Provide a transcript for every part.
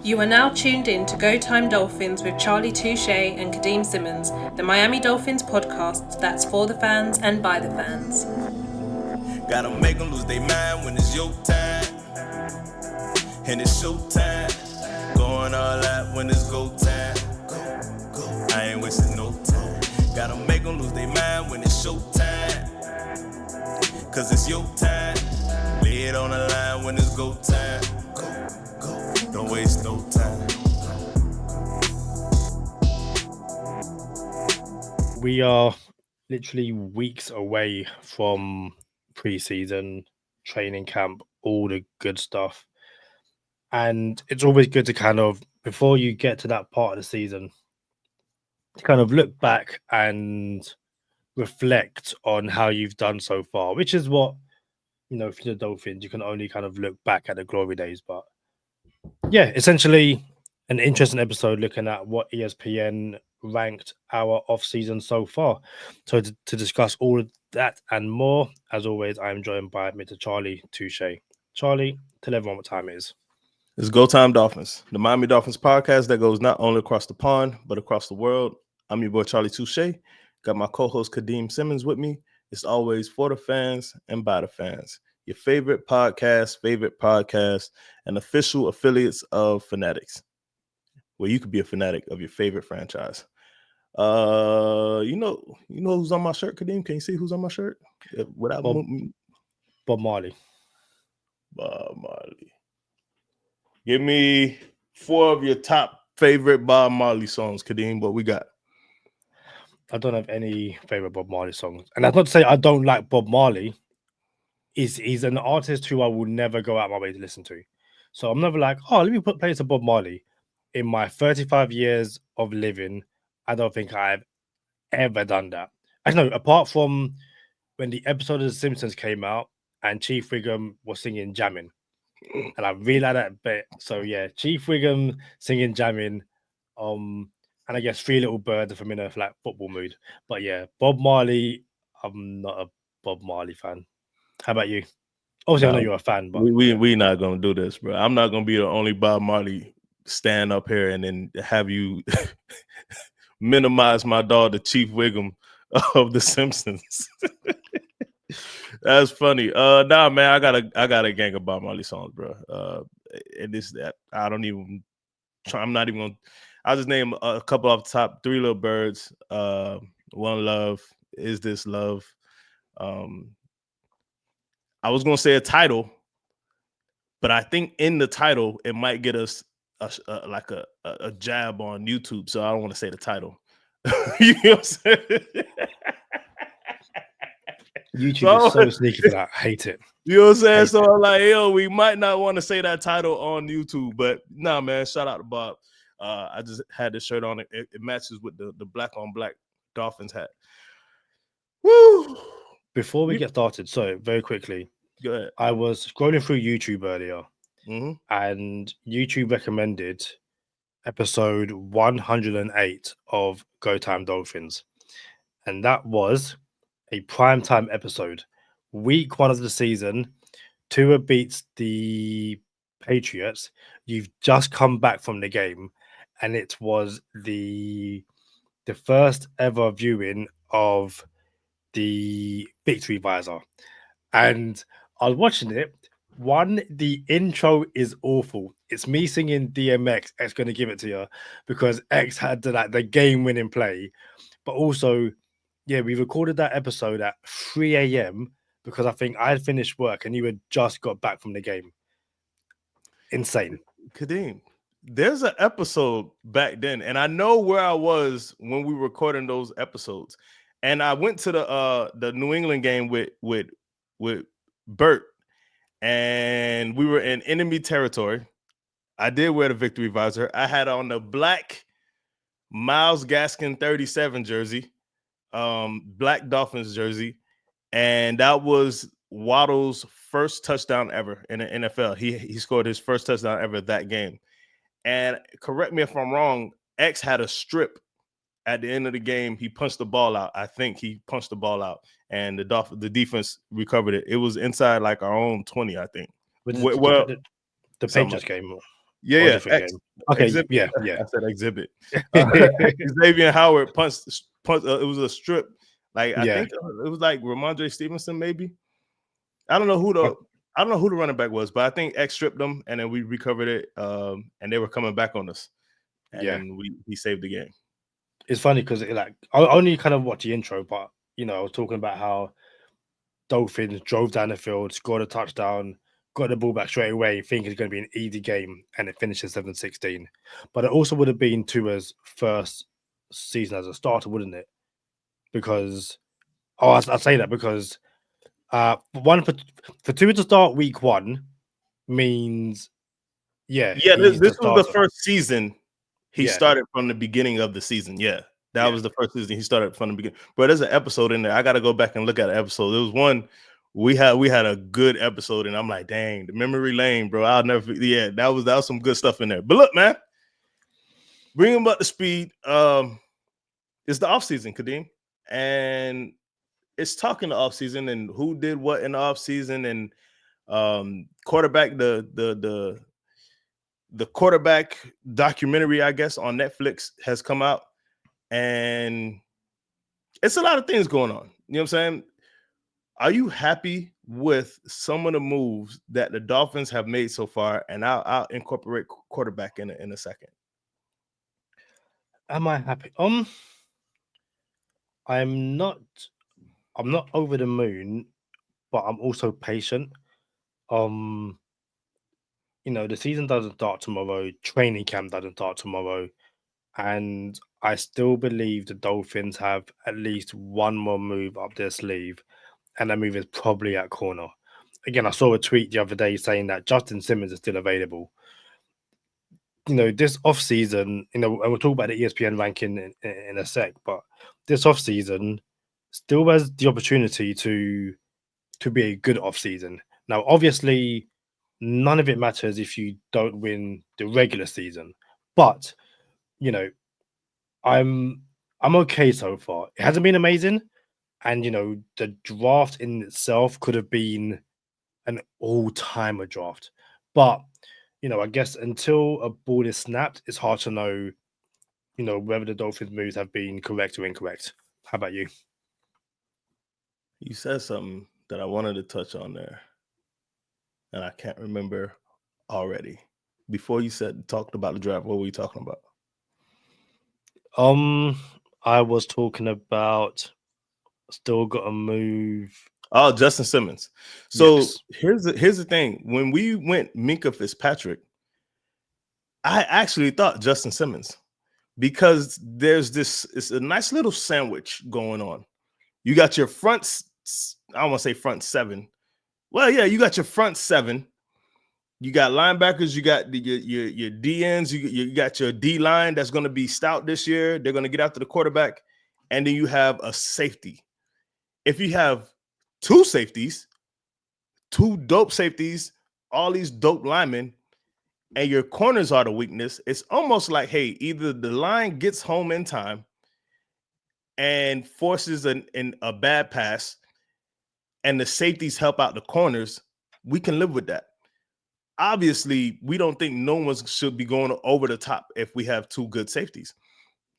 You are now tuned in to Go Time Dolphins with Charlie Touche and Kadeem Simmons, the Miami Dolphins podcast that's for the fans and by the fans. Gotta make them lose their mind when it's your time. And it's show time. Going all out when it's go time. Go. I ain't wasting no time. Gotta make them lose their mind when it's show time. Cause it's your time. Lay it on the line when it's go time. Go. Don't waste no time. We are literally weeks away from preseason, training camp, all the good stuff. And it's always good to kind of, before you get to that part of the season, to kind of look back and reflect on how you've done so far, which is what, for the Dolphins, you can only kind of look back at the glory days. But yeah, essentially an interesting episode looking at what ESPN ranked our off-season so far. So to discuss all of that and more, as always, I am joined by Mr. Charlie Touche. Charlie, tell everyone what time it is. It's Go Time Dolphins, the Miami Dolphins podcast that goes not only across the pond, but across the world. I'm your boy, Charlie Touche. Got my co-host, Kadeem Simmons, with me. It's always for the fans and by the fans. Your favorite podcast, and official affiliates of Fanatics, where you could be a fanatic of your favorite franchise. You know who's on my shirt, Kadeem? Can you see who's on my shirt? Without Bob Marley. Bob Marley. Give me 4 of your top favorite Bob Marley songs, Kadeem. What we got? I don't have any favorite Bob Marley songs, and that's not to say I don't like Bob Marley. He's an artist who I will never go out my way to listen to. So I'm never like, let me play some Bob Marley. In my 35 years of living, I don't think I've ever done that. Actually, no, apart from when the episode of The Simpsons came out and Chief Wiggum was singing Jammin'. And I really like that bit. So yeah, Chief Wiggum singing Jammin'. And I guess Three Little Birds if I'm in a football mood. But yeah, Bob Marley, I'm not a Bob Marley fan. How about you? Obviously, I know you're a fan, but we not gonna do this, bro. I'm not gonna be the only Bob Marley stand up here and then have you minimize my dog, the Chief Wiggum of The Simpsons. That's funny. Nah, man, I got a gang of Bob Marley songs, bro. And this that I'm not even gonna. I'll just name a couple off the top. Three Little Birds, One Love, Is This Love? I was gonna say a title, but I think in the title it might get us a jab on YouTube, so I don't want to say the title. You know what I'm saying? YouTube is so sneaky for that. I hate it. You know what I'm saying? So I'm like, we might not want to say that title on YouTube, but nah, man, shout out to Bob. I just had this shirt on. It matches with the black on black Dolphins hat. Woo! Before we get started, so very quickly, go ahead. I was scrolling through YouTube earlier, and YouTube recommended episode 108 of Go Time Dolphins, and that was a primetime episode. Week 1 of the season, Tua beats the Patriots. You've just come back from the game, and it was the first ever viewing of the Victory Visor. And I was watching it. The intro is awful. It's me singing DMX. X going to give it to you because X had the game-winning play. But also, yeah, we recorded that episode at 3 a.m. because I think I had finished work and you had just got back from the game. Insane. Kadeem, there's an episode back then, and I know where I was when we were recording those episodes. And I went to the New England game with Bert, and we were in enemy territory. I did wear the Victory Visor. I had on the black Myles Gaskin 37 jersey, black Dolphins jersey, and that was Waddle's first touchdown ever in the NFL. He scored his first touchdown ever that game. And correct me if I'm wrong, X had a strip at the end of the game. He punched the ball out. I think he punched the ball out, and the defense recovered it. It was inside our own 20, I think. The Patriots game. Yeah, Or a yeah. different game. Okay, Exhibit. yeah. I said exhibit. Xavier Howard punched. It was a strip. Like I think it was like Ramondre Stevenson, maybe. I don't know who the running back was, but I think X stripped them, and then we recovered it. And they were coming back on us, and then he saved the game. It's funny because I only kind of watched the intro, but I was talking about how Dolphins drove down the field, scored a touchdown, got the ball back straight away, thinking it's going to be an easy game, and it finishes 7-16. But it also would have been Tua's first season as a starter, wouldn't it? Because I say that because for Tua to start week 1 means This he's was starter. the first season he started from the beginning of the season. That was the first season he started from the beginning. But there's an episode in there. I got to go back and look at the episode. There was one we had a good episode, and I'm like, dang, the memory lane, bro. I'll never. Yeah, that was some good stuff in there. But look, man, bring him up to speed. It's the off season, Kadeem, and it's talking the off season and who did what in the off season and quarterback the quarterback documentary, I guess, on Netflix has come out, and it's a lot of things going on. You know what I'm saying? Are you happy with some of the moves that the Dolphins have made so far? And I'll incorporate quarterback in a second. Am I happy? I'm not over the moon, but I'm also patient. The season doesn't start tomorrow. Training camp doesn't start tomorrow. And I still believe the Dolphins have at least one more move up their sleeve. And that move is probably at corner. Again, I saw a tweet the other day saying that Justin Simmons is still available. This offseason, and we'll talk about the ESPN ranking in a sec, but this offseason still has the opportunity to be a good offseason. Now, obviously, none of it matters if you don't win the regular season, but I'm okay so far. It hasn't been amazing, and the draft in itself could have been an all-timer draft, but I guess until a ball is snapped, it's hard to know, whether the Dolphins' moves have been correct or incorrect. How about you? You said something that I wanted to touch on there, and I can't remember already. Before you talked about the draft, what were you talking about? I was talking about still got to move. Oh, Justin Simmons. So here's the thing. When we went Minkah Fitzpatrick, I actually thought Justin Simmons, because it's a nice little sandwich going on. You got your front, I don't want to say front seven. Well, yeah, you got your front seven. You got linebackers, you got your DNs, you got your D line that's going to be stout this year. They're going to get after the quarterback, and then you have a safety. If you have two safeties, two dope safeties, all these dope linemen, and your corners are the weakness, it's almost like, hey, either the line gets home in time and forces a bad pass, and the safeties help out the corners, we can live with that. Obviously, we don't think no one should be going over the top if we have two good safeties.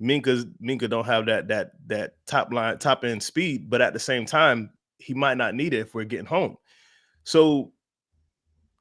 Minkah don't have that top end speed, but at the same time, he might not need it if we're getting home. So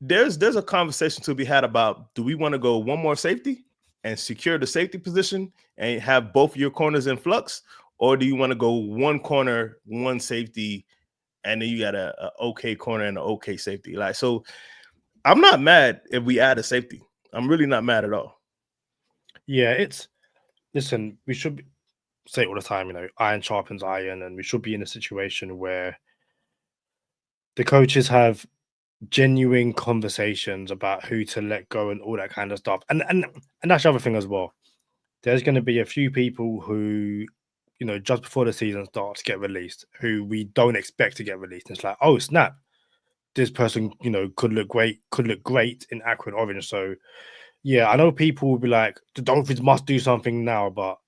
there's a conversation to be had about, do we want to go one more safety and secure the safety position and have both your corners in flux, or do you want to go one corner, one safety, and then you got a okay corner and an okay safety? Like, so I'm not mad if we add a safety. I'm really not mad at all. Yeah, listen, we should say it all the time, iron sharpens iron, and we should be in a situation where the coaches have genuine conversations about who to let go and all that kind of stuff. And that's the other thing as well. There's going to be a few people who, just before the season starts, get released, who we don't expect to get released. And it's like, oh snap, this person, could look great in aqua and orange. So yeah, I know people will be like, the Dolphins must do something now, but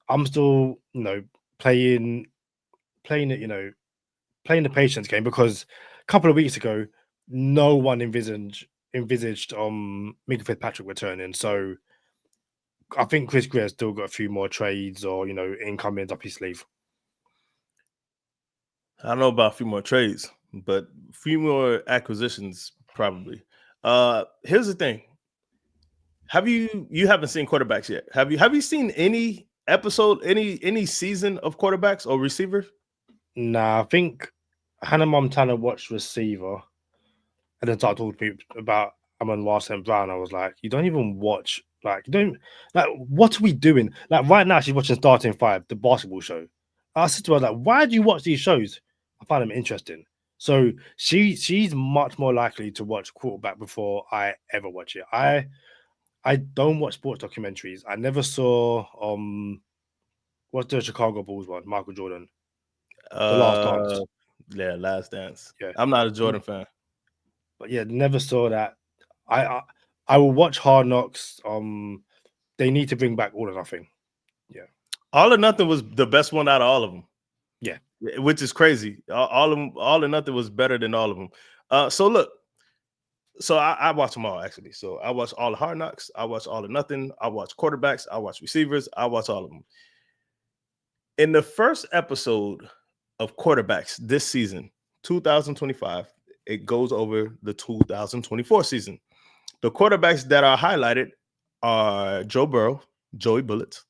I'm still, playing it, playing the patience game, because a couple of weeks ago, no one envisaged envisaged Minka Fitzpatrick returning. So I think Chris Greer's still got a few more trades or incomings up his sleeve. I don't know about a few more trades, but a few more acquisitions probably. Here's the thing. You haven't seen quarterbacks yet? Have you seen any episode, any season of quarterbacks or receivers? Nah, I think Hannah Montana watched receiver and then started talking to me about Amon-Ra St. Brown. I was like, you don't even watch, what are we doing? Like right now, she's watching Starting Five, the basketball show. I said to her, like, why do you watch these shows? I find them interesting. So she's much more likely to watch quarterback before I ever watch it. I don't watch sports documentaries. I never saw what's the Chicago Bulls one, Michael Jordan, The Last Dance. Yeah, Last Dance. Yeah, I'm not a Jordan fan, but yeah, never saw that. I will watch Hard Knocks. They need to bring back All or Nothing. Yeah, All or Nothing was the best one out of all of them. Yeah, which is crazy. All of them, All or Nothing was better than all of them. So look, so I watch them all actually. So I watch all the Hard Knocks. I watch All or Nothing. I watch quarterbacks. I watch receivers. I watch all of them. In the first episode of quarterbacks this season, 2025, it goes over the 2024 season. The quarterbacks that are highlighted are Joe Burrow, Joey Bullets,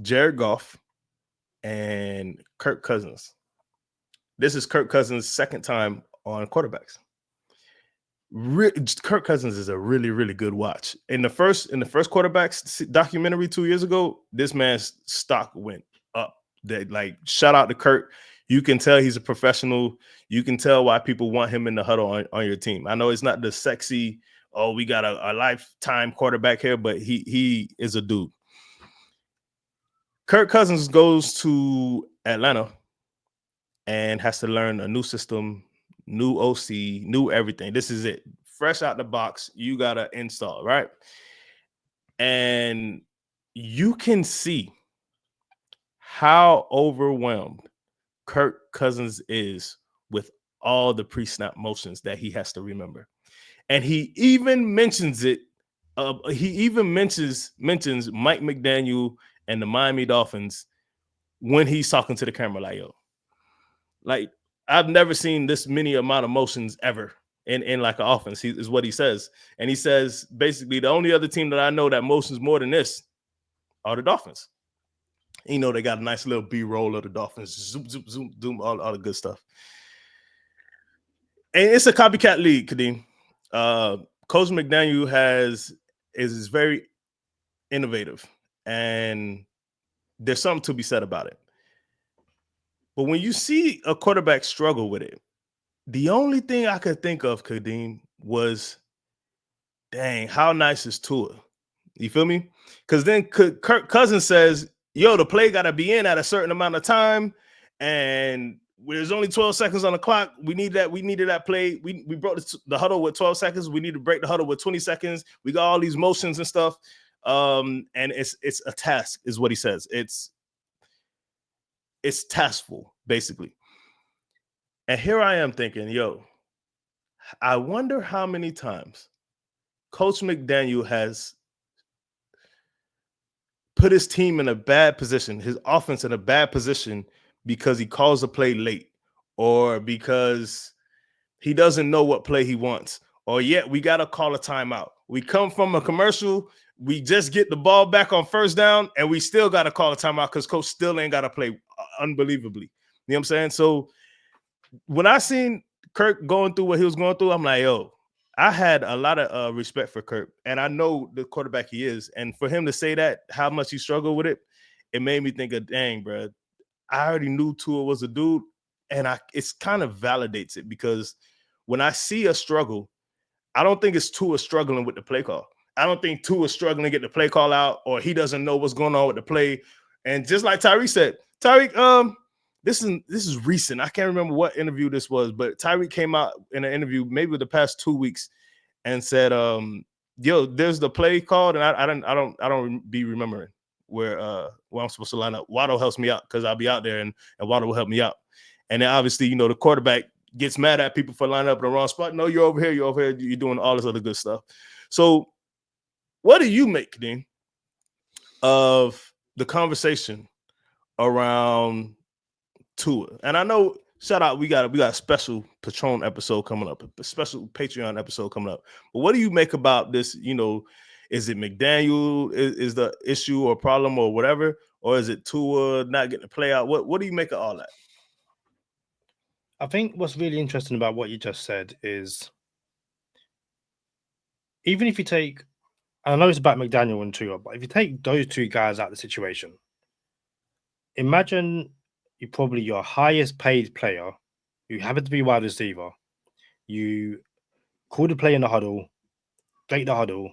Jared Goff, and Kirk Cousins. This is Kirk Cousins' second time on quarterbacks. Kirk Cousins is a really, really good watch. In the first quarterbacks documentary 2 years ago, this man's stock went up. Shout out to Kirk. You can tell he's a professional. You can tell why people want him in the huddle on your team. I know it's not the sexy, oh, we got a lifetime quarterback here, but he is a dude. Kirk Cousins goes to Atlanta and has to learn a new system, new OC, new everything. This is it. Fresh out the box, you got to install, right? And you can see how overwhelmed Kirk Cousins is with all the pre-snap motions that he has to remember. And he even mentions it. He even mentions Mike McDaniel and the Miami Dolphins when he's talking to the camera, like, yo, like, I've never seen this many amount of motions ever in like an offense, is what he says. And he says, basically, the only other team that I know that motions more than this are the Dolphins. You know, they got a nice little B-roll of the Dolphins, zoom, zoom, zoom, zoom, all the good stuff. And it's a copycat league, Kadeem. Coach McDaniel is very innovative, and there's something to be said about it. But when you see a quarterback struggle with it, the only thing I could think of, Kadeem, was, dang, how nice is Tua? You feel me? Because then Kirk Cousins says, yo, the play got to be in at a certain amount of time, and there's only 12 seconds on the clock. We needed that play. We broke the huddle with 12 seconds. We need to break the huddle with 20 seconds. We got all these motions and stuff. And it's a task, is what he says. It's taskful, basically. And here I am thinking, yo, I wonder how many times Coach McDaniel has put his team in a bad position, his offense in a bad position, because he calls a play late, or because he doesn't know what play he wants, or yet we got to call a timeout. We come from a commercial, we just get the ball back on first down, and we still got to call a timeout because coach still ain't got to play unbelievably. You know what I'm saying? So when I seen Kirk going through what he was going through, I'm like, yo, I had a lot of respect for Kirk, and I know the quarterback he is. And for him to say that, how much he struggled with it, it made me think of, dang, bro, I already knew Tua was a dude, and it's kind of validates it, because when I see a struggle, I don't think it's Tua struggling with the play call. I don't think Tua's struggling to get the play call out, or he doesn't know what's going on with the play. And just like Tyreek said, Tyreek, this is recent. I can't remember what interview this was, but Tyreek came out in an interview maybe the past 2 weeks and said, yo, there's the play called, and I don't be remembering where I'm supposed to line up. Waddle helps me out because I'll be out there, and Waddle will help me out. And then obviously, the quarterback gets mad at people for lining up in the wrong spot. No, you're over here. You're over here. You're doing all this other good stuff. So, what do you make, Dean, of the conversation around Tua? And I know, shout out, we got a special Patron episode coming up, a special Patreon episode coming up. But what do you make about this? Is it McDaniel is the issue or problem or whatever, or is it Tua not getting to play out? What do you make of all that? I think what's really interesting about what you just said is, even if you take, I know it's about McDaniel and Tua, but if you take those two guys out of the situation, imagine you're probably your highest paid player, you happen to be wide receiver, you call the play in the huddle, take the huddle,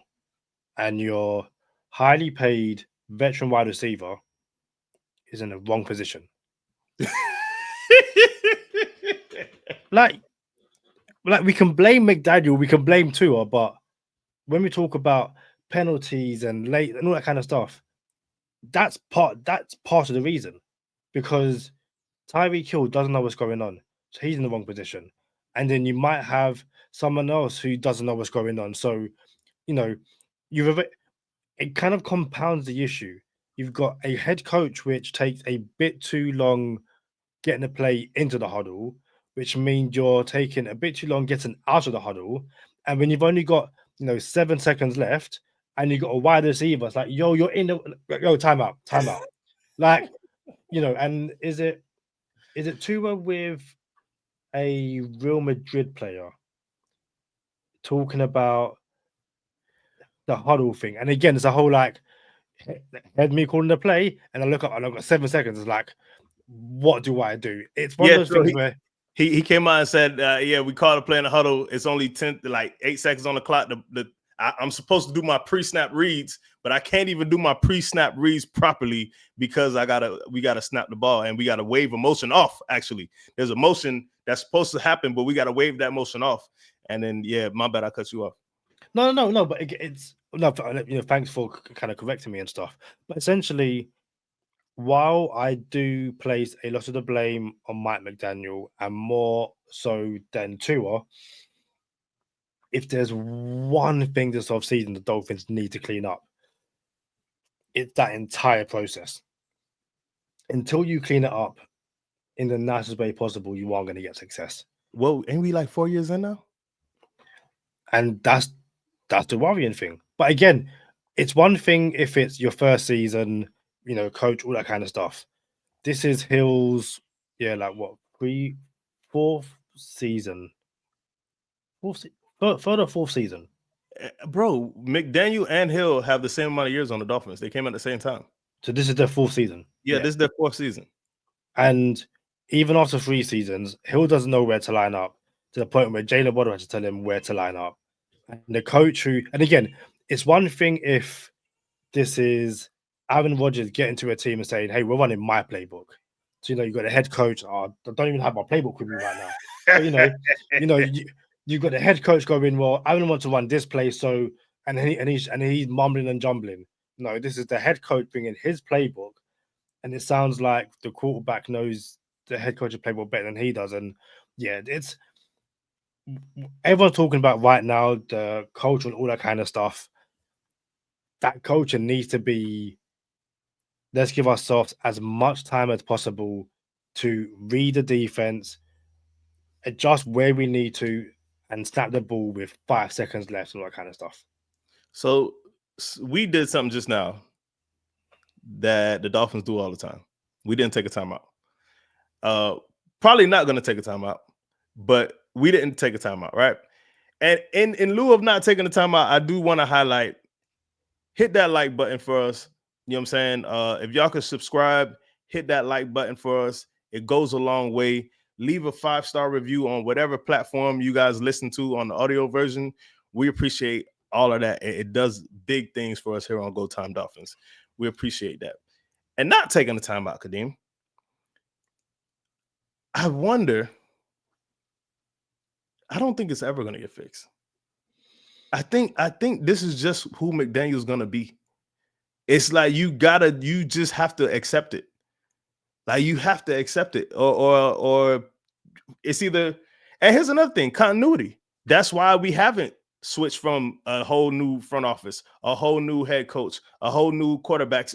and your highly paid veteran wide receiver is in the wrong position. like we can blame McDaniel, we can blame Tua, but when we talk about penalties and late and all that kind of stuff, that's part of the reason, because Tyreek Hill doesn't know what's going on, so he's in the wrong position, and then you might have someone else who doesn't know what's going on. So, it kind of compounds the issue. You've got a head coach which takes a bit too long getting the play into the huddle, which means you're taking a bit too long getting out of the huddle. And when you've only got 7 seconds left, and you got a wide receiver, it's like, you're in the timeout. Like, and is it Tua with a Real Madrid player talking about the huddle thing? And again, it's a whole head me calling the play, and I look up and I've got 7 seconds. It's like, what do I do? It's one of those things where he came out and said, yeah, we called a play in the huddle. It's only 8 seconds on the clock. I'm supposed to do my pre-snap reads, but I can't even do my pre-snap reads properly because we gotta snap the ball and we gotta wave a motion off. Actually, there's a motion that's supposed to happen, but we gotta wave that motion off. And then, yeah, my bad, I cut you off. No, but it's no. Thanks for kind of correcting me and stuff. But essentially, while I do place a lot of the blame on Mike McDaniel, and more so than Tua, if there's one thing this offseason the Dolphins need to clean up, it's that entire process. Until you clean it up in the nicest way possible, you aren't going to get success. Well, ain't we 4 years in now? And that's the worrying thing. But again, it's one thing if it's your first season, coach, all that kind of stuff. This is Hill's, fourth season. Third or fourth season. Bro, McDaniel and Hill have the same amount of years on the Dolphins. They came at the same time. So this is their fourth season. Yeah, this is their fourth season. And even after 3 seasons, Hill doesn't know where to line up, to the point where Jalen Waddle had to tell him where to line up. And the coach and again, it's one thing if this is Aaron Rodgers getting to a team and saying, hey, we're running my playbook. So, you've got a head coach. I don't even have my playbook with me right now. But, you've got the head coach going, well, Aaron wants to run this play. So, and he's mumbling and jumbling. No, this is the head coach bringing his playbook. And it sounds like the quarterback knows the head coach's playbook better than he does. And yeah, it's everyone's talking about right now, the culture and all that kind of stuff. That culture needs to be, let's give ourselves as much time as possible to read the defense, adjust where we need to, and snap the ball with 5 seconds left and all that kind of stuff. So we did something just now that the Dolphins do all the time. We didn't take a timeout. Probably not going to take a timeout, but we didn't take a timeout, right? And in lieu of not taking a timeout, I do want to highlight, hit that like button for us. You know what I'm saying? If y'all could subscribe, hit that like button for us. It goes a long way. Leave a 5-star review on whatever platform you guys listen to on the audio version. We appreciate all of that. It does big things for us here on Go Time Dolphins. We appreciate that. And not taking the time out, Kadeem, I wonder, I don't think it's ever going to get fixed. I think this is just who McDaniel's going to be. It's like you just have to accept it. Like you have to accept it, or it's either, And here's another thing: continuity. That's why we haven't switched from a whole new front office, a whole new head coach, a whole new quarterbacks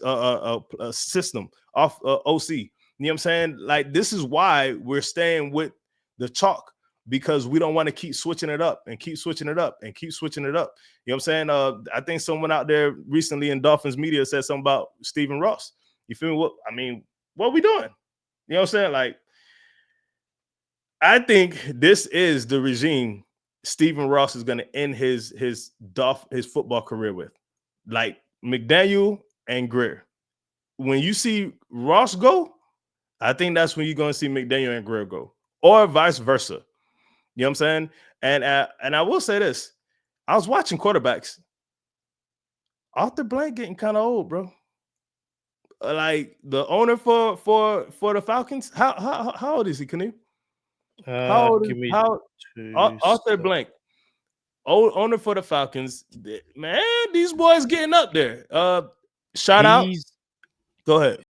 system off OC. You know what I'm saying? Like, this is why we're staying with the chalk, because we don't want to keep switching it up and keep switching it up and keep switching it up. You know what I'm saying? I think someone out there recently in Dolphins media said something about Stephen Ross. You feel me? What are we doing? You know what I'm saying? Like, I think this is the regime Stephen Ross is going to end his football career with. Like McDaniel and Greer. When you see Ross go, I think that's when you're going to see McDaniel and Greer go, or vice versa. You know what I'm saying? And I will say this: I was watching quarterbacks. Arthur Blank getting kind of old, bro. Like the owner for the Falcons. How old is he, Kaneem? How old is Arthur Blank? Owner for the Falcons. Man, these boys getting up there. Shout out. Go ahead.